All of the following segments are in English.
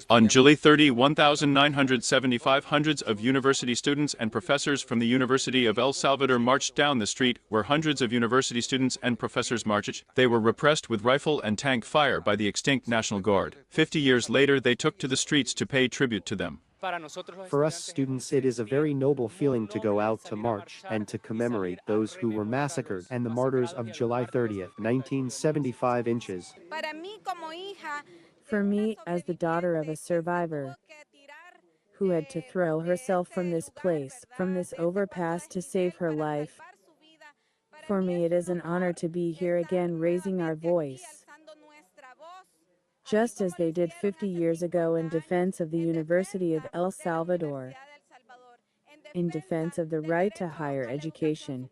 On July 30, 1975, hundreds of university students and professors from the University of El Salvador marched down the street where hundreds of university students and professors marched. They were repressed with rifle and tank fire by the extinct National Guard. 50 years later, they took to the streets to pay tribute to them. For us students, it is a very noble feeling to go out to march and to commemorate those who were massacred and the martyrs of July 30th, 1975 inches. For me, as the daughter of a survivor who had to throw herself from this place, from this overpass to save her life, for me it is an honor to be here again raising our voice, just as they did 50 years ago in defense of the University of El Salvador, in defense of the right to higher education,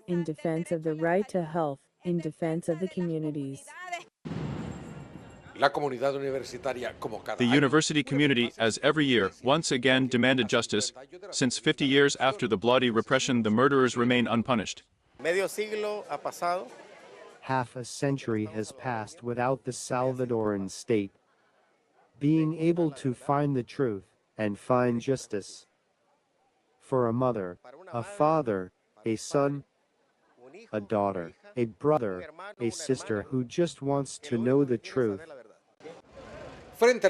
in defense of the right to health, in defense of the communities. The university community, as every year, once again demanded justice. Since 50 years after the bloody repression, the murderers remain unpunished. Half a century has passed without the Salvadoran state being able to find the truth and find justice. For a mother, a father, a son, a daughter, a brother, a sister who just wants to know the truth. In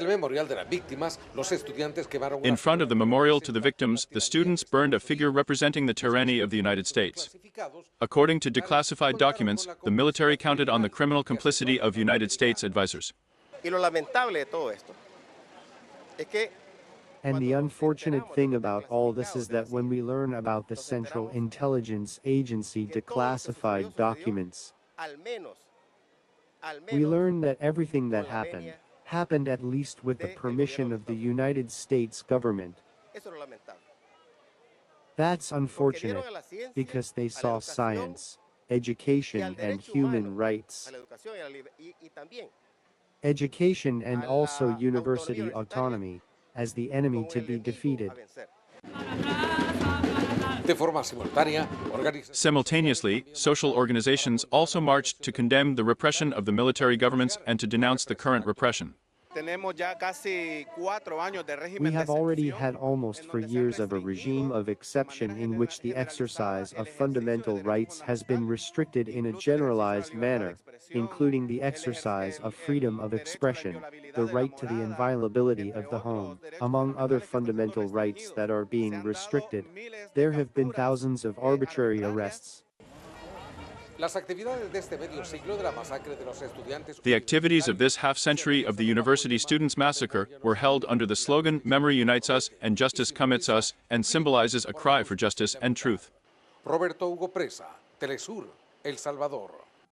front of the memorial to the victims, the students burned a figure representing the tyranny of the United States. According to declassified documents, the military counted on the criminal complicity of United States advisors. And the unfortunate thing about all this is that when we learn about the Central Intelligence Agency declassified documents, we learn that everything that happened at least with the permission of the United States government. That's unfortunate, because they saw science, education and human rights, education and also university autonomy, as the enemy to be defeated. Simultaneously, social organizations also marched to condemn the repression of the military governments and to denounce the current repression. We have already had almost 4 years of a regime of exception in which the exercise of fundamental rights has been restricted in a generalized manner, including the exercise of freedom of expression, the right to the inviolability of the home, among other fundamental rights that are being restricted. There have been thousands of arbitrary arrests. The activities of this half-century of the university students' massacre were held under the slogan "Memory unites us and justice commits us" and symbolizes a cry for justice and truth. Roberto Hugo Preza, TeleSUR, El Salvador.